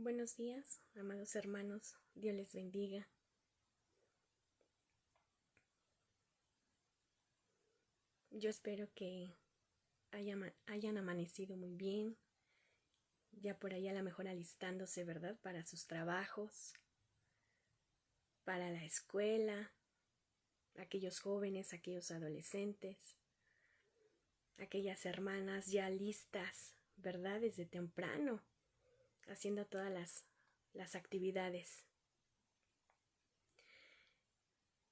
Buenos días, amados hermanos, Dios les bendiga. Yo espero que hayan amanecido muy bien, ya por ahí a lo mejor alistándose, ¿verdad? Para sus trabajos, para la escuela, aquellos jóvenes, aquellos adolescentes, aquellas hermanas ya listas, ¿verdad? Desde temprano, haciendo todas las actividades.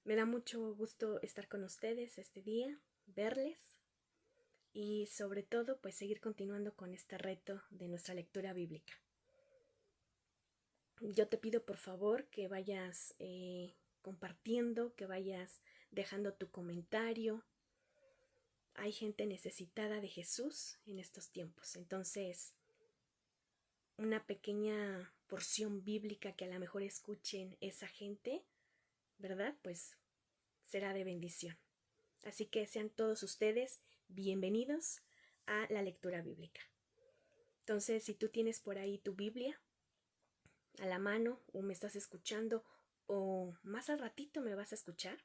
Me da mucho gusto estar con ustedes este día, verles y sobre todo pues seguir continuando con este reto de nuestra lectura bíblica. Yo te pido por favor que vayas compartiendo, que vayas dejando tu comentario. Hay gente necesitada de Jesús en estos tiempos, entonces una pequeña porción bíblica que a lo mejor escuchen esa gente, ¿verdad? Pues será de bendición. Así que sean todos ustedes bienvenidos a la lectura bíblica. Entonces, si tú tienes por ahí tu Biblia a la mano o me estás escuchando o más al ratito me vas a escuchar,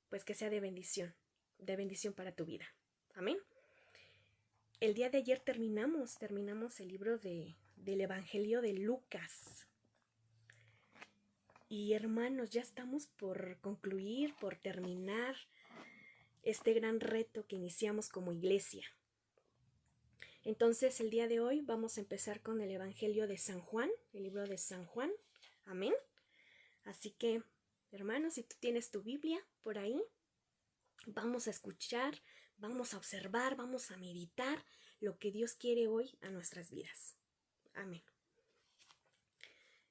pues que sea de bendición para tu vida. Amén. El día de ayer terminamos el libro del Evangelio de Lucas. Y hermanos, ya estamos por concluir, por terminar este gran reto que iniciamos como iglesia. Entonces, el día de hoy vamos a empezar con el Evangelio de San Juan, el libro de San Juan. Amén. Así que, hermanos, si tú tienes tu Biblia por ahí, vamos a escuchar, vamos a observar, vamos a meditar lo que Dios quiere hoy a nuestras vidas. Amén.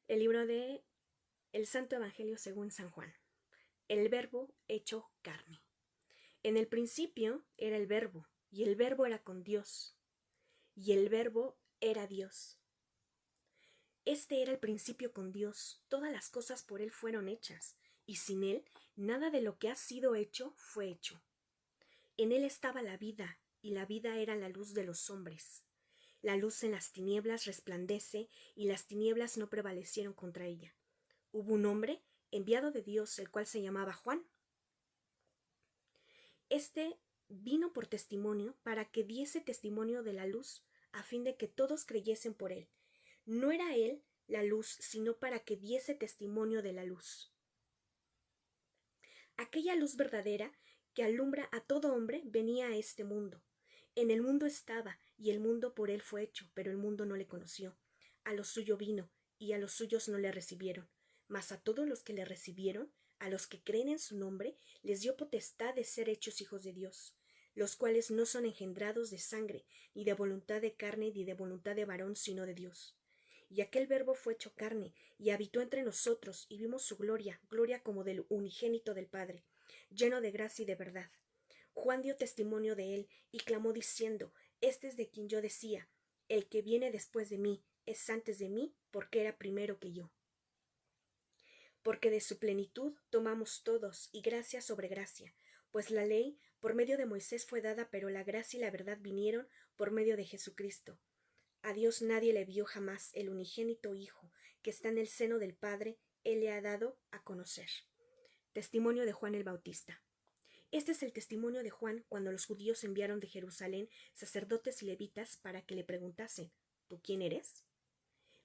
El libro de El Santo Evangelio según San Juan. El Verbo hecho carne. En el principio era el Verbo, y el Verbo era con Dios, y el Verbo era Dios. Este era el principio con Dios, todas las cosas por Él fueron hechas, y sin Él nada de lo que ha sido hecho fue hecho. En Él estaba la vida, y la vida era la luz de los hombres. La luz en las tinieblas resplandece, y las tinieblas no prevalecieron contra ella. Hubo un hombre enviado de Dios, el cual se llamaba Juan. Este vino por testimonio para que diese testimonio de la luz, a fin de que todos creyesen por Él. No era Él la luz, sino para que diese testimonio de la luz. Aquella luz verdadera que alumbra a todo hombre venía a este mundo. En el mundo estaba, y el mundo por Él fue hecho, pero el mundo no le conoció. A lo suyo vino, y a los suyos no le recibieron. Mas a todos los que le recibieron, a los que creen en su nombre, les dio potestad de ser hechos hijos de Dios, los cuales no son engendrados de sangre, ni de voluntad de carne, ni de voluntad de varón, sino de Dios. Y aquel Verbo fue hecho carne, y habitó entre nosotros, y vimos su gloria, gloria como del unigénito del Padre, lleno de gracia y de verdad. Juan dio testimonio de él, y clamó diciendo: Este es de quien yo decía, el que viene después de mí, es antes de mí, porque era primero que yo. Porque de su plenitud tomamos todos, y gracia sobre gracia, pues la ley por medio de Moisés fue dada, pero la gracia y la verdad vinieron por medio de Jesucristo. A Dios nadie le vio jamás, el unigénito Hijo, que está en el seno del Padre, Él le ha dado a conocer. Testimonio de Juan el Bautista. Este es el testimonio de Juan cuando los judíos enviaron de Jerusalén sacerdotes y levitas para que le preguntasen: ¿Tú quién eres?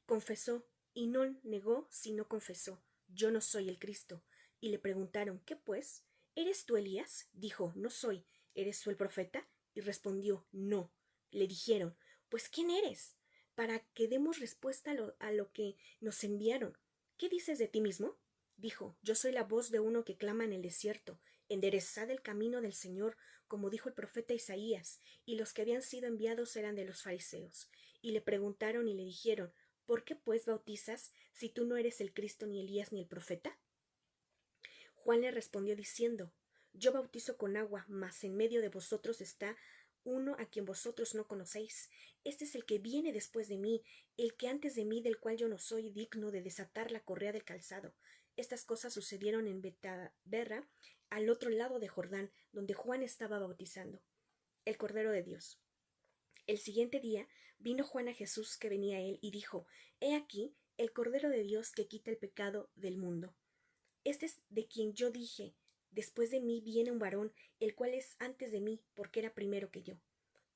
Confesó, y no negó, sino confesó: Yo no soy el Cristo. Y le preguntaron: ¿Qué pues? ¿Eres tú Elías? Dijo: No soy. ¿Eres tú el profeta? Y respondió: No. Le dijeron: Pues ¿quién eres? Para que demos respuesta a lo que nos enviaron. ¿Qué dices de ti mismo? Dijo: Yo soy la voz de uno que clama en el desierto: Enderezad el camino del Señor, como dijo el profeta Isaías. Y los que habían sido enviados eran de los fariseos. Y le preguntaron y le dijeron: ¿Por qué pues bautizas si tú no eres el Cristo, ni Elías, ni el profeta? Juan le respondió diciendo: Yo bautizo con agua, mas en medio de vosotros está uno a quien vosotros no conocéis. Este es el que viene después de mí, el que antes de mí, del cual yo no soy digno de desatar la correa del calzado. Estas cosas sucedieron en Betaberra, al otro lado de Jordán, donde Juan estaba bautizando. El Cordero de Dios. El siguiente día vino Juan a Jesús que venía a él y dijo: He aquí el Cordero de Dios que quita el pecado del mundo. Este es de quien yo dije: Después de mí viene un varón, el cual es antes de mí, porque era primero que yo.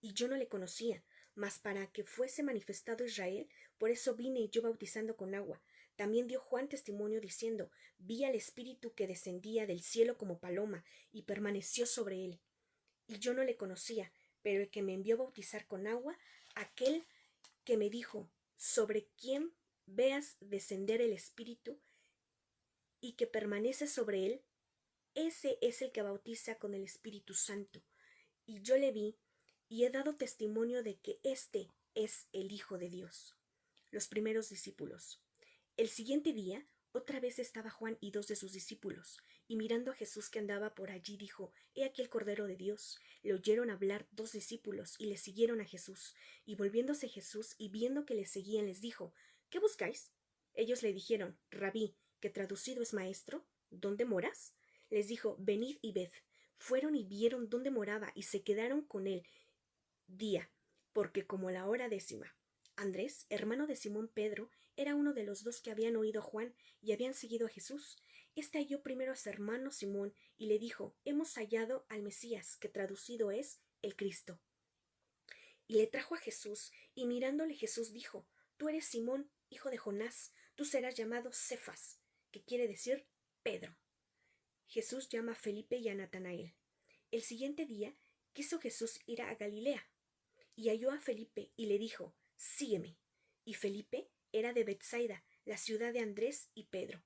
Y yo no le conocía, mas para que fuese manifestado Israel, por eso vine yo bautizando con agua. También dio Juan testimonio diciendo: Vi al Espíritu que descendía del cielo como paloma, y permaneció sobre él. Y yo no le conocía, pero el que me envió a bautizar con agua, aquel que me dijo: Sobre quien veas descender el Espíritu y que permanece sobre él, ese es el que bautiza con el Espíritu Santo. Y yo le vi, y he dado testimonio de que éste es el Hijo de Dios. Los primeros discípulos. El siguiente día, otra vez estaba Juan y 2 de sus discípulos, y mirando a Jesús que andaba por allí, dijo: He aquí el Cordero de Dios. Le oyeron hablar 2 discípulos, y le siguieron a Jesús. Y volviéndose Jesús, y viendo que le seguían, les dijo: ¿Qué buscáis? Ellos le dijeron: Rabí, que traducido es maestro, ¿dónde moras? Les dijo: Venid y ved. Fueron y vieron dónde moraba, y se quedaron con él día, porque como la hora 10:00. Andrés, hermano de Simón Pedro, era uno de los 2 que habían oído a Juan y habían seguido a Jesús. Este halló primero a su hermano Simón y le dijo: Hemos hallado al Mesías, que traducido es el Cristo. Y le trajo a Jesús, y mirándole Jesús dijo: Tú eres Simón, hijo de Jonás, tú serás llamado Cefas, que quiere decir Pedro. Jesús llama a Felipe y a Natanael. El siguiente día quiso Jesús ir a Galilea, y halló a Felipe y le dijo: Sígueme. Y Felipe era de Betsaida, la ciudad de Andrés y Pedro.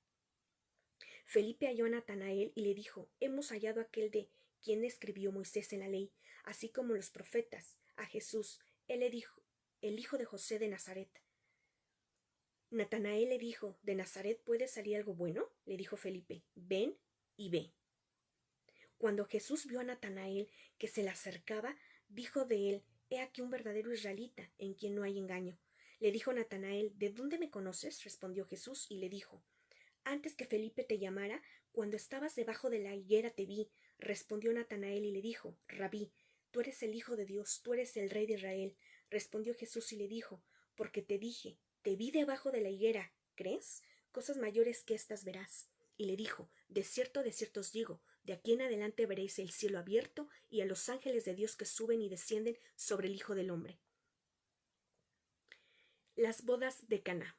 Felipe halló a Natanael y le dijo: Hemos hallado aquel de quien escribió Moisés en la ley, así como los profetas, a Jesús, él le dijo, el hijo de José de Nazaret. Natanael le dijo: ¿De Nazaret puede salir algo bueno? Le dijo Felipe: Ven y ve. Cuando Jesús vio a Natanael que se le acercaba, dijo de él: He aquí un verdadero israelita, en quien no hay engaño. Le dijo Natanael: ¿De dónde me conoces? Respondió Jesús y le dijo: Antes que Felipe te llamara, cuando estabas debajo de la higuera te vi. Respondió Natanael y le dijo: Rabí, tú eres el Hijo de Dios, tú eres el Rey de Israel. Respondió Jesús y le dijo: Porque te dije, te vi debajo de la higuera, ¿crees? Cosas mayores que estas verás. Y le dijo: de cierto os digo, de aquí en adelante veréis el cielo abierto y a los ángeles de Dios que suben y descienden sobre el Hijo del Hombre. Las bodas de Caná.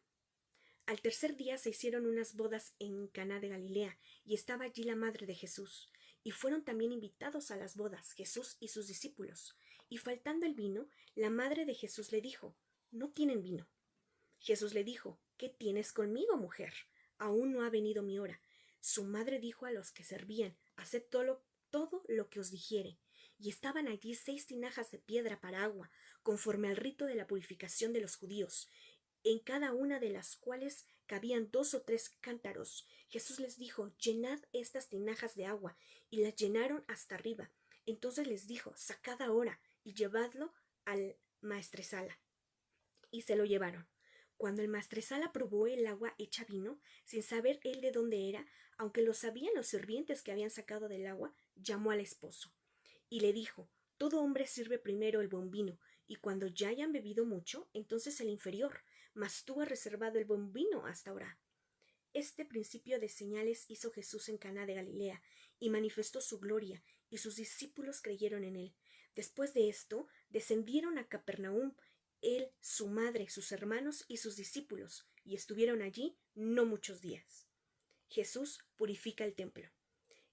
Al tercer día se hicieron unas bodas en Caná de Galilea, y estaba allí la madre de Jesús. Y fueron también invitados a las bodas Jesús y sus discípulos. Y faltando el vino, la madre de Jesús le dijo: No tienen vino. Jesús le dijo: ¿Qué tienes conmigo, mujer? Aún no ha venido mi hora. Su madre dijo a los que servían: Haced todo lo que os dijere. Y estaban allí 6 tinajas de piedra para agua, conforme al rito de la purificación de los judíos, en cada una de las cuales cabían 2 o 3 cántaros. Jesús les dijo: Llenad estas tinajas de agua, y las llenaron hasta arriba. Entonces les dijo: Sacad ahora y llevadlo al maestresala. Y se lo llevaron. Cuando el maestresala probó el agua hecha vino, sin saber él de dónde era, aunque lo sabían los sirvientes que habían sacado del agua, llamó al esposo y le dijo: Todo hombre sirve primero el buen vino, y cuando ya hayan bebido mucho, entonces el inferior, mas tú has reservado el buen vino hasta ahora. Este principio de señales hizo Jesús en Caná de Galilea, y manifestó su gloria, y sus discípulos creyeron en él. Después de esto, descendieron a Capernaum, él, su madre, sus hermanos y sus discípulos, y estuvieron allí no muchos días. Jesús purifica el templo.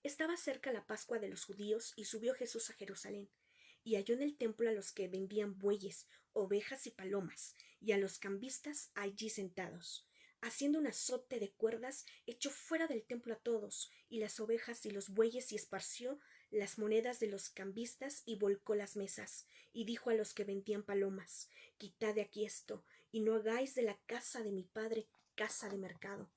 Estaba cerca la Pascua de los judíos, y subió Jesús a Jerusalén, y halló en el templo a los que vendían bueyes, ovejas y palomas, y a los cambistas allí sentados. Haciendo un azote de cuerdas, echó fuera del templo a todos, y las ovejas y los bueyes, y esparció las monedas de los cambistas, y volcó las mesas, y dijo a los que vendían palomas: Quitad de aquí esto, y no hagáis de la casa de mi padre casa de mercado.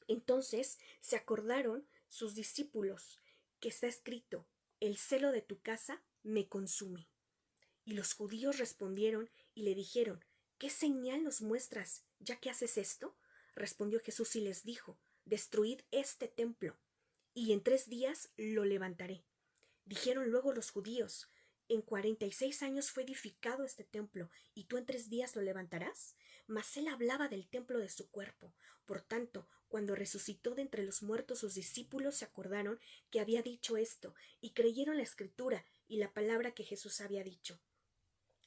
Entonces se acordaron sus discípulos que está escrito: el celo de tu casa me consume. Y los judíos respondieron y le dijeron: ¿qué señal nos muestras, ya que haces esto? Respondió Jesús y les dijo: destruid este templo, y en 3 días lo levantaré. Dijeron luego los judíos: En 46 años fue edificado este templo, y tú en 3 días lo levantarás. Mas él hablaba del templo de su cuerpo. Por tanto, cuando resucitó de entre los muertos, sus discípulos se acordaron que había dicho esto, y creyeron la escritura y la palabra que Jesús había dicho.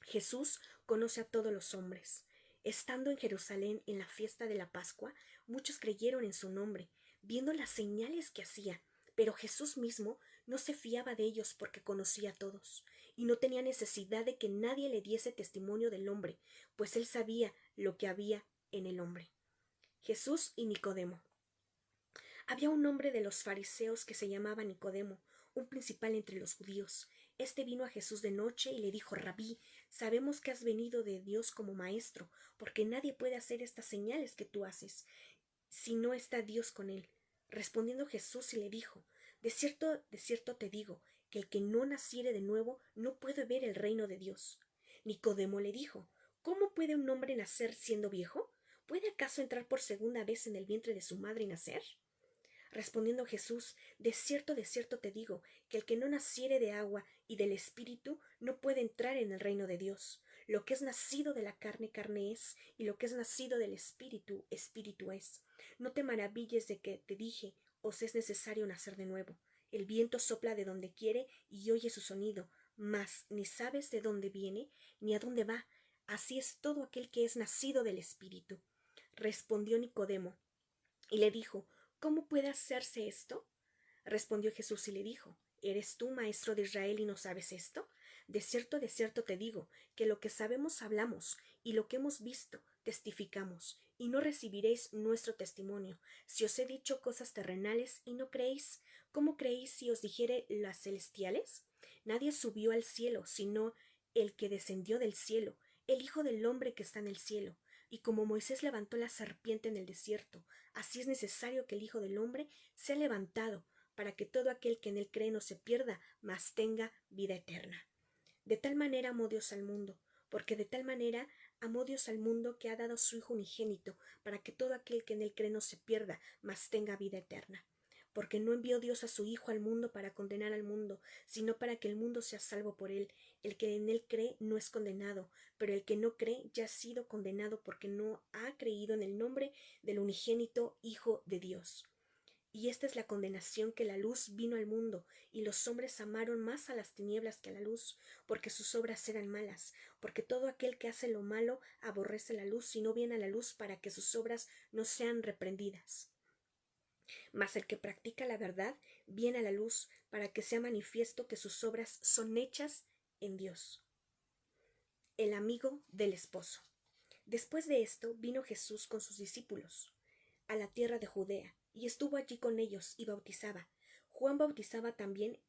Jesús conoce a todos los hombres. Estando en Jerusalén en la fiesta de la Pascua, muchos creyeron en su nombre, viendo las señales que hacía. Pero Jesús mismo no se fiaba de ellos porque conocía a todos, y no tenía necesidad de que nadie le diese testimonio del hombre, pues él sabía lo que había en el hombre. Jesús y Nicodemo. Había un hombre de los fariseos que se llamaba Nicodemo, un principal entre los judíos. Este vino a Jesús de noche y le dijo: Rabí, sabemos que has venido de Dios como maestro, porque nadie puede hacer estas señales que tú haces, si no está Dios con él. Respondiendo Jesús y le dijo: de cierto te digo, que el que no naciere de nuevo no puede ver el reino de Dios. Nicodemo le dijo: ¿cómo puede un hombre nacer siendo viejo? ¿Puede acaso entrar por segunda vez en el vientre de su madre y nacer? Respondiendo Jesús: de cierto te digo, que el que no naciere de agua y del Espíritu no puede entrar en el reino de Dios. Lo que es nacido de la carne, carne es, y lo que es nacido del Espíritu, Espíritu es. No te maravilles de que te dije: os es necesario nacer de nuevo. El viento sopla de donde quiere y oye su sonido, mas ni sabes de dónde viene ni a dónde va. Así es todo aquel que es nacido del Espíritu. Respondió Nicodemo y le dijo: ¿cómo puede hacerse esto? Respondió Jesús y le dijo: ¿eres tú maestro de Israel y no sabes esto? De cierto te digo, que lo que sabemos hablamos, y lo que hemos visto testificamos, y no recibiréis nuestro testimonio. Si os he dicho cosas terrenales y no creéis, ¿cómo creéis si os dijere las celestiales? Nadie subió al cielo, sino el que descendió del cielo, el Hijo del hombre que está en el cielo. Y como Moisés levantó la serpiente en el desierto, así es necesario que el Hijo del hombre sea levantado, para que todo aquel que en él cree no se pierda, mas tenga vida eterna. De tal manera amó Dios al mundo, porque de tal manera amó Dios al mundo, que ha dado a su Hijo unigénito, para que todo aquel que en él cree no se pierda, mas tenga vida eterna. Porque no envió Dios a su Hijo al mundo para condenar al mundo, sino para que el mundo sea salvo por él. El que en él cree no es condenado, pero el que no cree ya ha sido condenado, porque no ha creído en el nombre del unigénito Hijo de Dios. Y esta es la condenación, que la luz vino al mundo, y los hombres amaron más a las tinieblas que a la luz, porque sus obras eran malas. Porque todo aquel que hace lo malo aborrece la luz y no viene a la luz, para que sus obras no sean reprendidas. Mas el que practica la verdad viene a la luz, para que sea manifiesto que sus obras son hechas en Dios. El amigo del esposo. Después de esto vino Jesús con sus discípulos a la tierra de Judea, y estuvo allí con ellos y bautizaba. Juan bautizaba también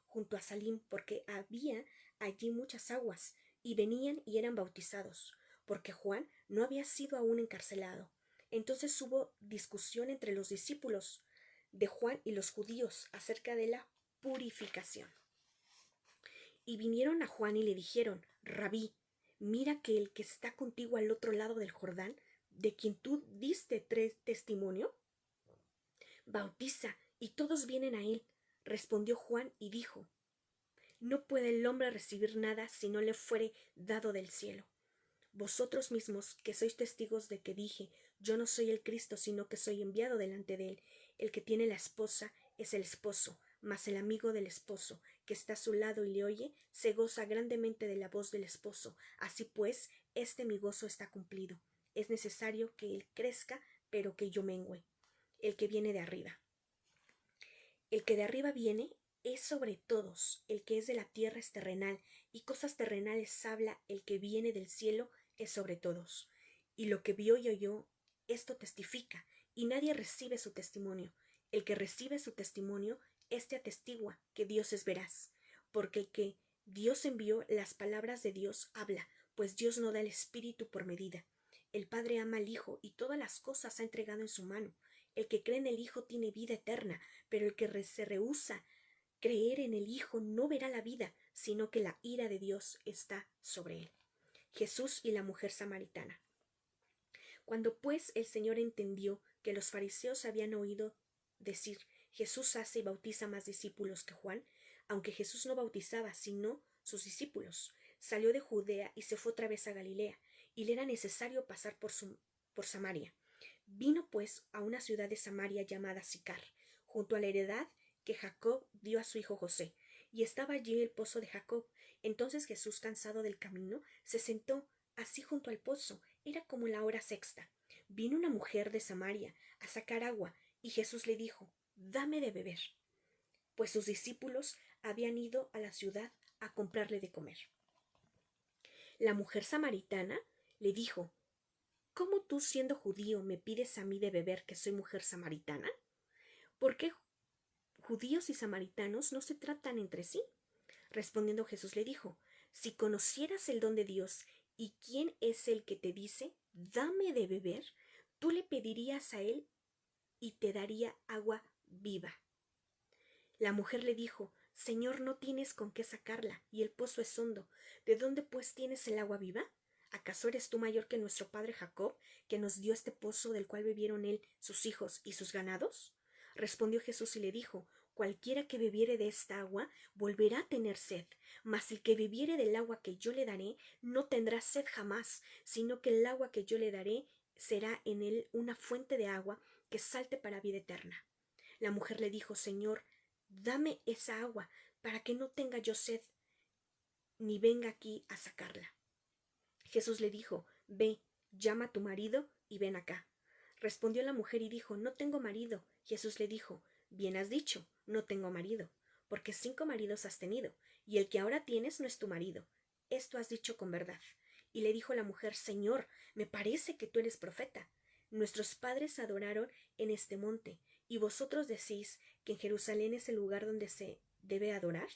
junto a Salim, porque había allí muchas aguas, y venían y eran bautizados, porque Juan no había sido aún encarcelado. Entonces hubo discusión entre los discípulos de Juan y los judíos acerca de la purificación. Y vinieron a Juan y le dijeron: Rabí, mira que el que está contigo al otro lado del Jordán, de quien tú diste testimonio, bautiza, y todos vienen a él. Respondió Juan y dijo: no puede el hombre recibir nada si no le fuere dado del cielo. Vosotros mismos, que sois testigos de que dije: yo no soy el Cristo, sino que soy enviado delante de él. El que tiene la esposa es el esposo, mas el amigo del esposo, que está a su lado y le oye, se goza grandemente de la voz del esposo. Así pues, mi gozo está cumplido. Es necesario que él crezca, pero que yo mengüe. El que viene de arriba. El que de arriba viene es sobre todos. El que es de la tierra es terrenal, y cosas terrenales habla. El que viene del cielo es sobre todos. Y lo que vio y oyó, esto testifica, y nadie recibe su testimonio. El que recibe su testimonio, éste atestigua que Dios es veraz, porque el que Dios envió, las palabras de Dios habla, pues Dios no da el Espíritu por medida. El Padre ama al Hijo, y todas las cosas ha entregado en su mano. El que cree en el Hijo tiene vida eterna, pero el que se rehúsa creer en el Hijo no verá la vida, sino que la ira de Dios está sobre él. Jesús y la mujer samaritana. Cuando pues el Señor entendió que los fariseos habían oído decir: Jesús hace y bautiza más discípulos que Juan, aunque Jesús no bautizaba, sino sus discípulos. Salió de Judea y se fue otra vez a Galilea, y le era necesario pasar por Samaria. Vino pues a una ciudad de Samaria llamada Sicar, junto a la heredad que Jacob dio a su hijo José, y estaba allí el pozo de Jacob. Entonces Jesús, cansado del camino, se sentó así junto al pozo. Era como la hora sexta. Vino una mujer de Samaria a sacar agua, y Jesús le dijo: «Dame de beber», pues sus discípulos habían ido a la ciudad a comprarle de comer. La mujer samaritana le dijo: «¿Cómo tú, siendo judío, me pides a mí de beber, que soy mujer samaritana? ¿Por qué judíos y samaritanos no se tratan entre sí?». Respondiendo Jesús le dijo: «Si conocieras el don de Dios y quién es el que te dice: dame de beber, tú le pedirías a él y te daría agua viva». La mujer le dijo: «Señor, no tienes con qué sacarla, y el pozo es hondo. ¿De dónde pues tienes el agua viva? ¿Acaso eres tú mayor que nuestro padre Jacob, que nos dio este pozo del cual bebieron él, sus hijos y sus ganados?». Respondió Jesús y le dijo: «Cualquiera que bebiere de esta agua volverá a tener sed, mas el que bebiere del agua que yo le daré no tendrá sed jamás, sino que el agua que yo le daré será en él una fuente de agua que salte para vida eterna». La mujer le dijo: «Señor, dame esa agua para que no tenga yo sed, ni venga aquí a sacarla». Jesús le dijo: «Ve, llama a tu marido y ven acá». Respondió la mujer y dijo: «No tengo marido». Jesús le dijo: «Bien has dicho, no tengo marido, porque 5 maridos has tenido, y el que ahora tienes no es tu marido. Esto has dicho con verdad». Y le dijo la mujer: «Señor, me parece que tú eres profeta. Nuestros padres adoraron en este monte, y vosotros decís que en Jerusalén es el lugar donde se debe adorar».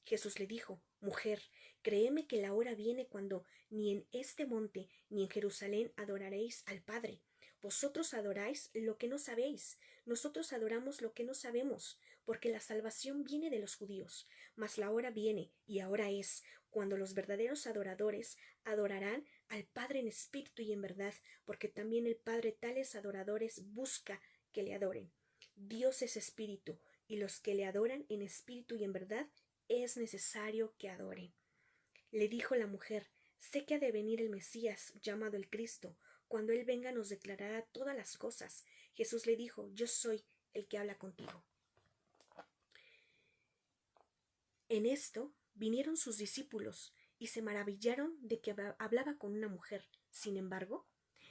Jesús le dijo: «Mujer, créeme que la hora viene cuando ni en este monte ni en Jerusalén adoraréis al Padre. Vosotros adoráis lo que no sabéis, nosotros adoramos lo que no sabemos, porque la salvación viene de los judíos. Mas la hora viene, y ahora es, cuando los verdaderos adoradores adorarán al Padre en espíritu y en verdad, porque también el Padre tales adoradores busca que le adoren. Dios es espíritu, y los que le adoran en espíritu y en verdad es necesario que adoren». Le dijo la mujer: «Sé que ha de venir el Mesías, llamado el Cristo. Cuando él venga nos declarará todas las cosas». Jesús le dijo: «Yo soy el que habla contigo». En esto vinieron sus discípulos y se maravillaron de que hablaba con una mujer. Sin embargo,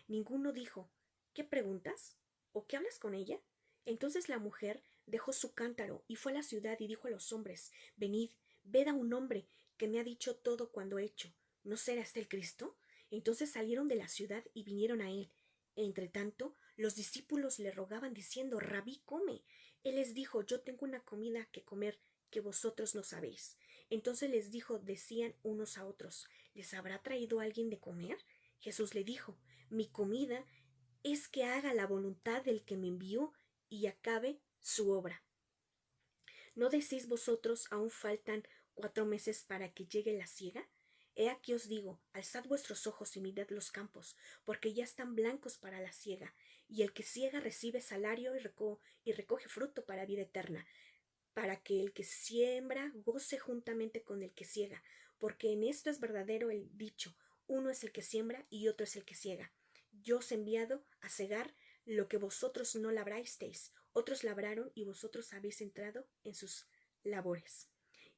ninguno dijo: «¿Qué preguntas?», o «¿Qué hablas con ella?». Entonces la mujer dejó su cántaro y fue a la ciudad y dijo a los hombres: «Venid, ved a un hombre que me ha dicho todo cuando he hecho. ¿No será este el Cristo?». Entonces salieron de la ciudad y vinieron a él. Entre tanto, los discípulos le rogaban diciendo: «Rabí, come». Él les dijo: «Yo tengo una comida que comer que vosotros no sabéis». Entonces les dijo, decían unos a otros: «¿Les habrá traído alguien de comer?». Jesús le dijo: «Mi comida es que haga la voluntad del que me envió y acabe su obra». ¿No decís vosotros: aún faltan 4 meses para que llegue la siega? He aquí os digo: alzad vuestros ojos y mirad los campos, porque ya están blancos para la siega, y el que siega recibe salario y recoge fruto para vida eterna, para que el que siembra goce juntamente con el que siega, porque en esto es verdadero el dicho: uno es el que siembra y otro es el que siega. Yo os he enviado a segar lo que vosotros no labrasteis, otros labraron y vosotros habéis entrado en sus labores.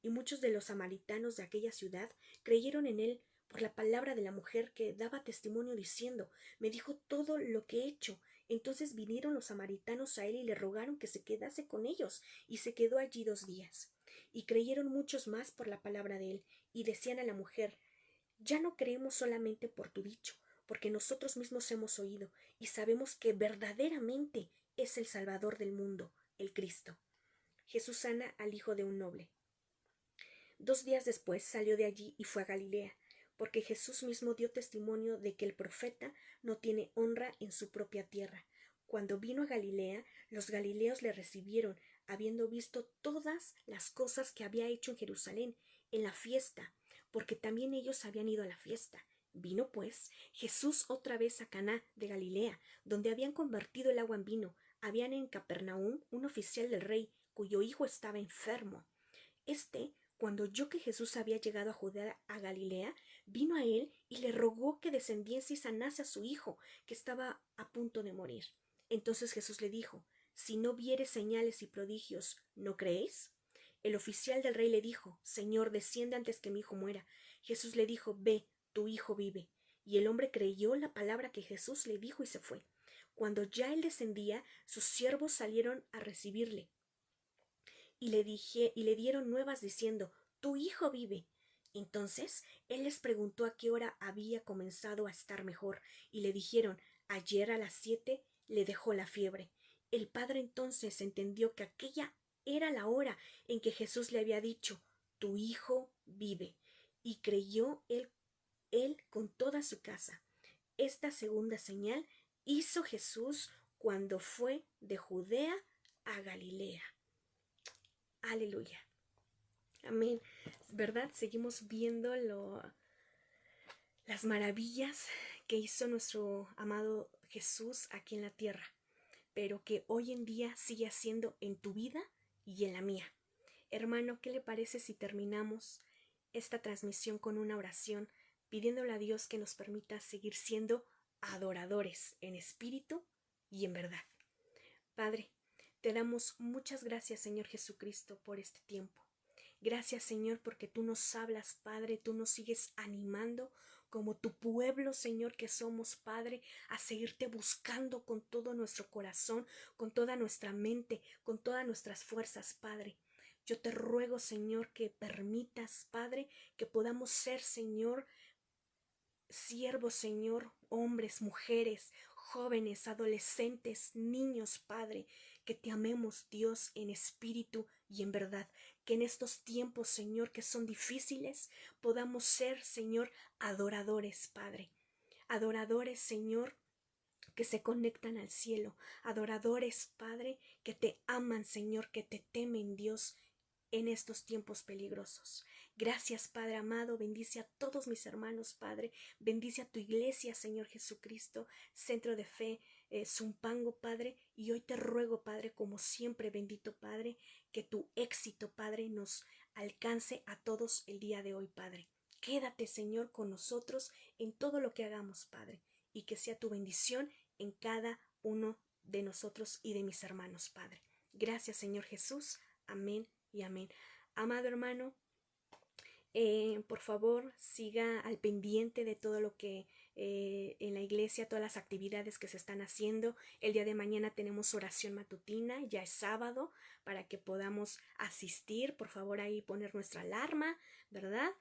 Y muchos de los samaritanos de aquella ciudad creyeron en él por la palabra de la mujer, que daba testimonio diciendo: «Me dijo todo lo que he hecho». Entonces vinieron los samaritanos a él y le rogaron que se quedase con ellos, y se quedó allí 2 días. Y creyeron muchos más por la palabra de él, y decían a la mujer: «Ya no creemos solamente por tu dicho, porque nosotros mismos hemos oído, y sabemos que verdaderamente es el Salvador del mundo, el Cristo». Jesús sana al hijo de un noble. 2 días después salió de allí y fue a Galilea, porque Jesús mismo dio testimonio de que el profeta no tiene honra en su propia tierra. Cuando vino a Galilea, los galileos le recibieron, habiendo visto todas las cosas que había hecho en Jerusalén, en la fiesta, porque también ellos habían ido a la fiesta. Vino pues Jesús otra vez a Caná de Galilea, donde habían convertido el agua en vino. Habían en Capernaum un oficial del rey, cuyo hijo estaba enfermo. Cuando oyó que Jesús había llegado a Judea, a Galilea, vino a él y le rogó que descendiese y sanase a su hijo, que estaba a punto de morir. Entonces Jesús le dijo: si no vieres señales y prodigios, ¿no creéis? El oficial del rey le dijo: Señor, desciende antes que mi hijo muera. Jesús le dijo: ve, tu hijo vive. Y el hombre creyó la palabra que Jesús le dijo y se fue. Cuando ya él descendía, sus siervos salieron a recibirle y le dieron nuevas diciendo: tu hijo vive. Entonces él les preguntó a qué hora había comenzado a estar mejor, y le dijeron: ayer a las 7 le dejó la fiebre. El padre entonces entendió que aquella era la hora en que Jesús le había dicho: tu hijo vive, y creyó él con toda su casa. Esta segunda señal hizo Jesús cuando fue de Judea a Galilea. Aleluya. Amén. ¿Verdad? Seguimos viendo las maravillas que hizo nuestro amado Jesús aquí en la tierra, pero que hoy en día sigue haciendo en tu vida y en la mía. Hermano, ¿qué le parece si terminamos esta transmisión con una oración, pidiéndole a Dios que nos permita seguir siendo adoradores en espíritu y en verdad? Padre, te damos muchas gracias, Señor Jesucristo, por este tiempo. Gracias, Señor, porque tú nos hablas, Padre, tú nos sigues animando como tu pueblo, Señor, que somos, Padre, a seguirte buscando con todo nuestro corazón, con toda nuestra mente, con todas nuestras fuerzas, Padre. Yo te ruego, Señor, que permitas, Padre, que podamos ser, Señor, siervos, Señor, hombres, mujeres, jóvenes, adolescentes, niños, Padre, que te amemos, Dios, en espíritu y en verdad, que en estos tiempos, Señor, que son difíciles, podamos ser, Señor, adoradores, Padre, adoradores, Señor, que se conectan al cielo, adoradores, Padre, que te aman, Señor, que te temen, Dios, en estos tiempos peligrosos. Gracias, Padre amado, bendice a todos mis hermanos, Padre, bendice a tu iglesia, Señor Jesucristo, Centro de Fe, Zumpango, Padre, y hoy te ruego, Padre, como siempre, bendito Padre, que tu éxito, Padre, nos alcance a todos el día de hoy, Padre. Quédate, Señor, con nosotros en todo lo que hagamos, Padre, y que sea tu bendición en cada uno de nosotros y de mis hermanos, Padre. Gracias, Señor Jesús. Amén y amén. Amado hermano, por favor, siga al pendiente de todo lo que en la iglesia, todas las actividades que se están haciendo. El día de mañana tenemos oración matutina, ya es sábado, para que podamos asistir. Por favor, ahí poner nuestra alarma, ¿verdad?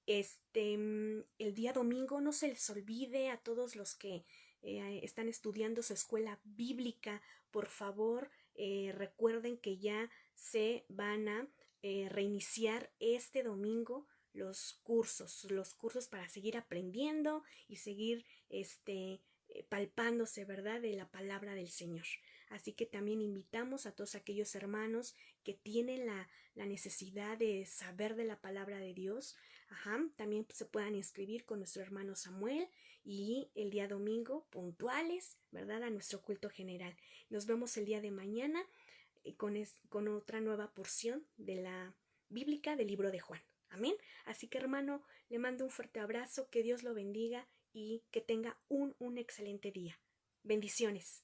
El día domingo no se les olvide a todos los que están estudiando su escuela bíblica, por favor, recuerden que ya se van a reiniciar este domingo los cursos para seguir aprendiendo y seguir palpándose, ¿verdad?, de la palabra del Señor. Así que también invitamos a todos aquellos hermanos que tienen la necesidad de saber de la palabra de Dios. También se puedan inscribir con nuestro hermano Samuel y el día domingo puntuales, ¿verdad?, a nuestro culto general. Nos vemos el día de mañana con otra nueva porción de la bíblica del libro de Juan. Amén. Así que, hermano, le mando un fuerte abrazo, que Dios lo bendiga y que tenga un excelente día. Bendiciones.